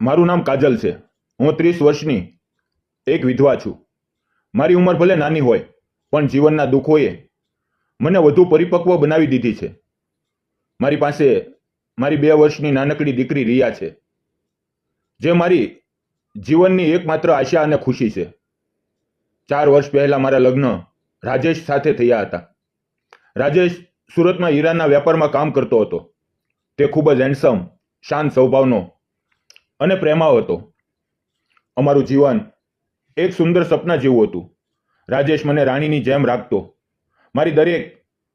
મારું નામ કાજલ છે. હું 30 વર્ષની એક વિધવા છું. મારી ઉંમર ભલે નાની હોય, પણ જીવનના દુઃખોએ મને વધુ પરિપક્વ બનાવી દીધી છે. મારી પાસે મારી 2 વર્ષની નાનકડી દીકરી રિયા છે, જે મારી જીવનની એકમાત્ર આશા અને ખુશી છે. 4 વર્ષ પહેલા મારા લગ્ન રાજેશ સાથે થયા હતા. રાજેશ સુરતમાં હીરાના વેપારમાં કામ કરતો હતો. તે ખૂબ જ હેન્ડસમ, શાંત સ્વભાવનો અને પ્રેમાળ હતો. અમારું જીવન એક સુંદર સપના જેવું હતું. રાજેશ મને રાણીની જેમ રાખતો, મારી દરેક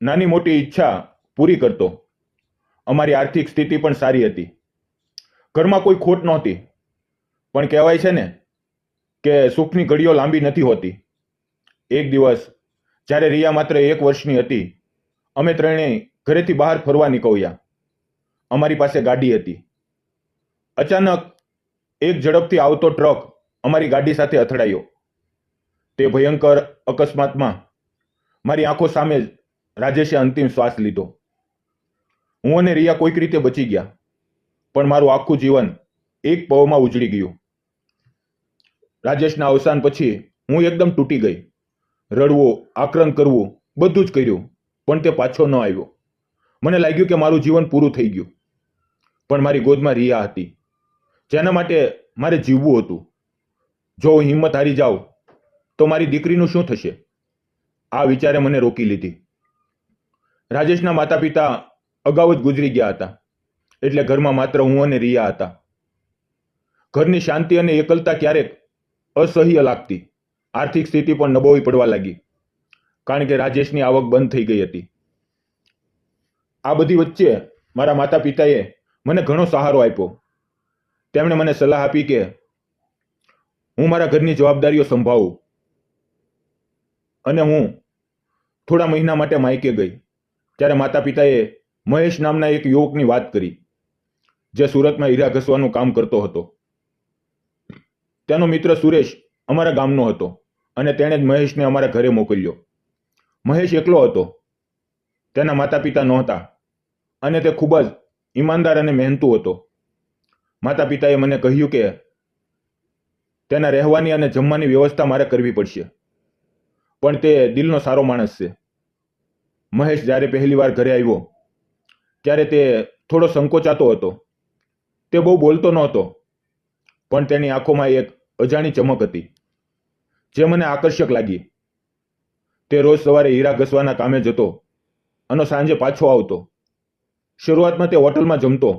નાની મોટી ઈચ્છા પૂરી કરતો. અમારી આર્થિક સ્થિતિ પણ સારી હતી. ઘરમાં કોઈ ખોટ નહોતી. પણ કહેવાય છે ને કે સુખની ઘડીઓ લાંબી નથી હોતી. એક દિવસ જ્યારે રિયા માત્ર 1 વર્ષની હતી, અમે ત્રણેય ઘરેથી બહાર ફરવા નીકળ્યા. અમારી પાસે ગાડી હતી. અચાનક એક ઝડપથી આવતો ટ્રક અમારી ગાડી સાથે અથડાયો. તે ભયંકર અકસ્માતમાં મારી આંખો સામે જ રાજેશે અંતિમ શ્વાસ લીધો. હું અને રિયા કોઈક રીતે બચી ગયા, પણ મારું આખું જીવન એક પવમાં ઉજળી ગયું. રાજેશના અવસાન પછી હું એકદમ તૂટી ગઈ. રડવું, આક્રંદ કરવું, બધું જ કર્યું, પણ તે પાછો ન આવ્યો. મને લાગ્યું કે મારું જીવન પૂરું થઈ ગયું. પણ મારી ગોદમાં રિયા હતી, જેના માટે મારે જીવવું હતું. જો હું હિંમત હારી જાઉં તો મારી દીકરીનું શું થશે? આ વિચારે મને રોકી લીધી. રાજેશના માતા પિતા અગાઉ જ ગુજરી ગયા હતા, એટલે ઘરમાં માત્ર હું અને રિયા હતા. ઘરની શાંતિ અને એકલતા ક્યારેક અસહ્ય લાગતી. આર્થિક સ્થિતિ પણ નબળી પડવા લાગી, કારણ કે રાજેશની આવક બંધ થઈ ગઈ હતી. આ બધી વચ્ચે મારા માતા પિતાએ મને ઘણો સહારો આપ્યો. તેમણે મને સલાહ આપી કે હું મારા ઘરની જવાબદારીઓ સંભાળું. અને હું થોડા મહિના માટે માયકે ગઈ. ત્યારે માતા પિતાએ મહેશ નામના એક યુવકની વાત કરી, જે સુરતમાં હીરા ઘસવાનું કામ કરતો હતો. તેનો મિત્ર સુરેશ અમારા ગામનો હતો, અને તેણે જ મહેશને અમારા ઘરે મોકલ્યો. મહેશ એકલો હતો. તેના માતા પિતા નહોતા, અને તે ખૂબ જ ઈમાનદાર અને મહેનતુ હતો. માતા પિતાએ મને કહ્યું કે તેના રહેવાની અને જમવાની વ્યવસ્થા મારે કરવી પડશે, પણ તે દિલનો સારો માણસ છે. મહેશ જ્યારે પહેલીવાર ઘરે આવ્યો ત્યારે તે થોડો સંકોચાતો હતો. તે બહુ બોલતો નહોતો, પણ તેની આંખોમાં એક અજાણી ચમક હતી, જે મને આકર્ષક લાગી. તે રોજ સવારે હીરા ઘસવાના કામે જતો અને સાંજે પાછો આવતો. શરૂઆતમાં તે હોટલમાં જમતો,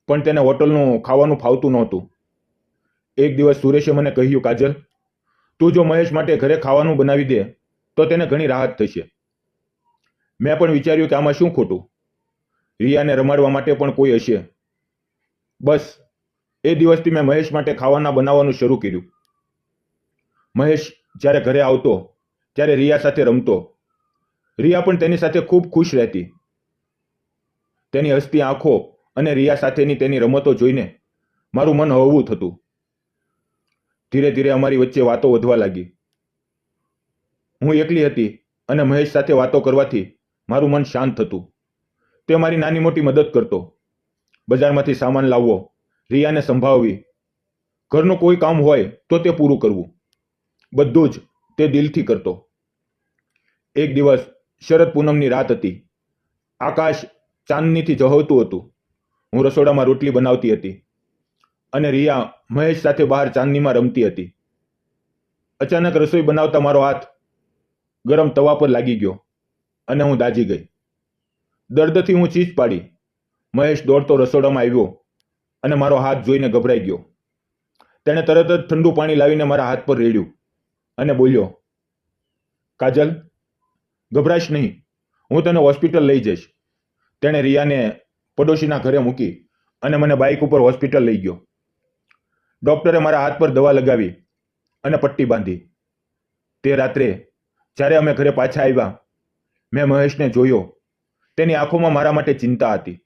પણ તેને હોટલનું ખાવાનું ફાવતું નહોતું. એક દિવસ સુરેશે મને કહ્યું, કાજલ, તું જો મહેશ માટે ઘરે ખાવાનું બનાવી દે તો તેને ઘણી રાહત થશે. મેં પણ વિચાર્યું કે આમાં શું ખોટું? રિયાને રમાડવા માટે પણ કોઈ હશે. બસ એ દિવસથી મેં મહેશ માટે ખાવાના બનાવવાનું શરૂ કર્યું. મહેશ જ્યારે ઘરે આવતો ત્યારે રિયા સાથે રમતો. રિયા પણ તેની સાથે ખૂબ ખુશ રહેતી. તેની હસતી આંખો અને રિયા સાથેની તેની રમતો જોઈને મારું મન હળવું થતું. ધીરે ધીરે અમારી વચ્ચે વાતો વધવા લાગી. હું એકલી હતી અને મહેશ સાથે વાતો કરવાથી મારું મન શાંત થતું. તે મારી નાની મોટી મદદ કરતો. બજારમાંથી સામાન લાવવો, રિયાને સંભાળવી, ઘરનું કોઈ કામ હોય તો તે પૂરું કરવું, બધું જ તે દિલથી કરતો. એક દિવસ શરદ પૂનમની રાત હતી. આકાશ ચાંદનીથી ઝળહળતું હતું. હું રસોડામાં રોટલી બનાવતી હતી અને રિયા મહેશ સાથે બહાર ચાંદનીમાં રમતી હતી. અચાનક રસોઈ બનાવતા મારો હાથ ગરમ તવા પર લાગી ગયો અને હું દાઝી ગઈ. દર્દથી હું ચીસ પાડી. મહેશ દોડતો રસોડામાં આવ્યો અને મારો હાથ જોઈને ગભરાઈ ગયો. તેણે તરત જ ઠંડુ પાણી લાવીને મારા હાથ પર રેડ્યું અને બોલ્યો, કાજલ, ગભરાશ નહીં, હું તને હોસ્પિટલ લઈ જઈશ. તેણે રિયાને પડોશીના ઘરે મૂકી અને મને બાઇક ઉપર હોસ્પિટલ લઈ ગયો. ડોક્ટરે મારા હાથ પર દવા લગાવી અને પટ્ટી બાંધી. તે રાત્રે જ્યારે અમે ઘરે પાછા આવ્યા, મેં મહેશને જોયો. તેની આંખોમાં મારા માટે ચિંતા હતી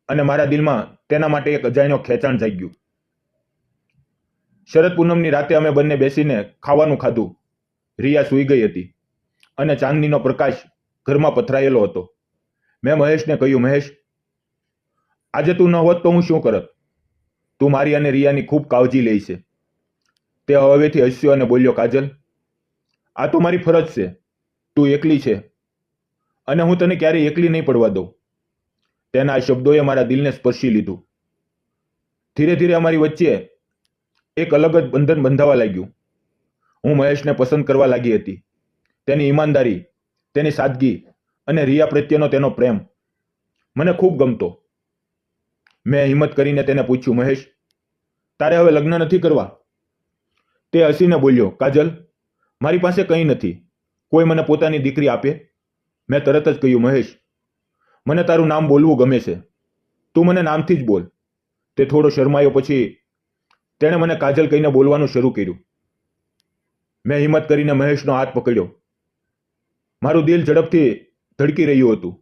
અને મારા દિલમાં તેના માટે એક અજાણ્યો ખેંચાણ જાગ્યું. શરદ પૂનમની રાતે અમે બંને બેસીને ખાવાનું ખાધું. રિયા સૂઈ ગઈ હતી અને ચાંદનીનો પ્રકાશ ઘરમાં પથરાયેલો હતો. મેં મહેશને કહ્યું, મહેશ, આજે તું ન હોત તો હું શું કરત? તું મારી અને રિયાની ખૂબ કાળજી લે છે. તે હવેથી હસ્યો અને બોલ્યો, કાજલ, આ તો મારી ફરજ છે. તું એકલી છે અને હું તને ક્યારેય એકલી નહીં પડવા દઉં. તેના આ શબ્દોએ મારા દિલને સ્પર્શી લીધું. ધીરે ધીરે અમારી વચ્ચે એક અલગ જ બંધન બંધાવા લાગ્યું. હું મહેશને પસંદ કરવા લાગી હતી. તેની ઈમાનદારી, તેની સાદગી અને રિયા પ્રત્યેનો તેનો પ્રેમ મને ખૂબ ગમતો. મેં હિંમત કરીને તેને પૂછ્યું, મહેશ, તારે હવે લગ્ન નથી કરવા? તે હસીને બોલ્યો, કાજલ, મારી પાસે કંઈ નથી. કોઈ મને પોતાની દીકરી આપે? મેં તરત જ કહ્યું, મહેશ, મને તારું નામ બોલવું ગમે છે. તું મને નામથી જ બોલ. તે થોડો શરમાયો, પછી તેણે મને કાજલ કહીને બોલવાનું શરૂ કર્યું. મેં હિંમત કરીને મહેશનો હાથ પકડ્યો. મારું દિલ ઝડપથી ધડકી રહ્યું હતું.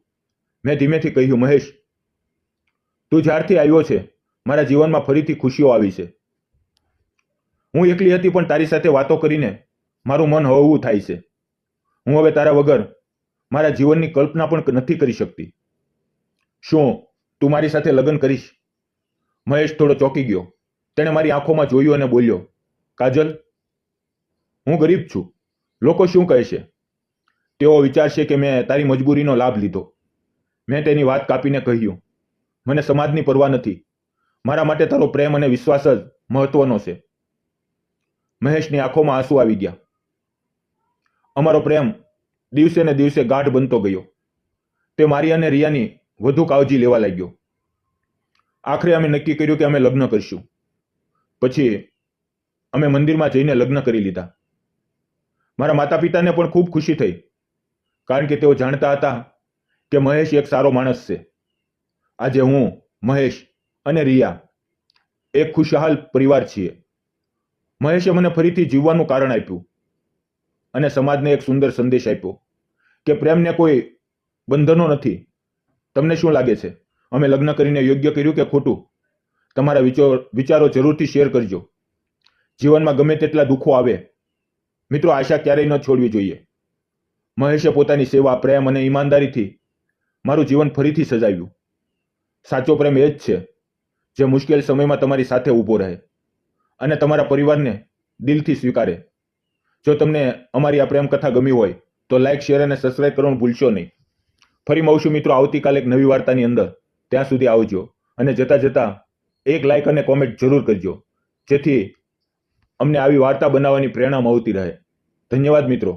મેં ધીમેથી કહ્યું, મહેશ, તું જ્યારથી આવ્યો છે મારા જીવનમાં ફરીથી ખુશીઓ આવી છે. હું એકલી હતી, પણ તારી સાથે વાતો કરીને મારું મન હળવું થાય છે. હું હવે તારા વગર મારા જીવનની કલ્પના પણ નથી કરી શકતી. શું તું મારી સાથે લગ્ન કરીશ? મહેશ થોડો ચોંકી ગયો. તેણે મારી આંખોમાં જોયું અને બોલ્યો, કાજલ, હું ગરીબ છું. લોકો શું કહેશે? તેઓ વિચારશે કે મેં તારી મજબૂરીનો લાભ લીધો. મેં તેની વાત કાપીને કહ્યું, મને સમાજની પરવા નથી. મારા માટે તારો પ્રેમ અને વિશ્વાસ જ મહત્વનો છે. મહેશની આંખોમાં આંસુ આવી ગયા. અમારો પ્રેમ દિવસે ને દિવસે ગાઢ બનતો ગયો. તે મારી અને રિયાની વધુ કાળજી લેવા લાગ્યો. આખરે અમે નક્કી કર્યું કે અમે લગ્ન કરીશું. પછી અમે મંદિરમાં જઈને લગ્ન કરી લીધા. મારા માતા પિતાને પણ ખૂબ ખુશી થઈ, કારણ કે તેઓ જાણતા હતા કે મહેશ એક સારો માણસ છે. આજે હું, મહેશ અને રિયા એક ખુશહાલ પરિવાર છીએ. મહેશે મને ફરીથી જીવવાનું કારણ આપ્યું અને સમાજને એક સુંદર સંદેશ આપ્યો કે પ્રેમને કોઈ બંધનો નથી. તમને શું લાગે છે, અમે લગ્ન કરીને યોગ્ય કર્યું કે ખોટું? તમારા વિચારો જરૂરથી શેર કરજો. જીવનમાં ગમે તેટલા દુઃખો આવે, મિત્રો, આશા ક્યારેય ન છોડવી જોઈએ. મહેશે પોતાની સેવા, પ્રેમ અને ઈમાનદારીથી મારું જીવન ફરીથી સજાવ્યું. સાચો પ્રેમ એ જ છે જે મુશ્કેલ સમયમાં તમારી સાથે ઊભો રહે અને તમારા પરિવારને દિલથી સ્વીકારે. જો તમને અમારી આ પ્રેમ કથા ગમી હોય તો લાઇક, શેર અને સબસ્ક્રાઇબ કરવાનું ભૂલશો નહીં. ફરી મળશું મિત્રો આવતીકાલે એક નવી વાર્તાની અંદર. ત્યાં સુધી આવજો અને જતા જતા એક લાઇક અને કોમેન્ટ જરૂર કરજો, જેથી અમને આવી વાર્તા બનાવવાની પ્રેરણા મળતી રહે. ધન્યવાદ મિત્રો.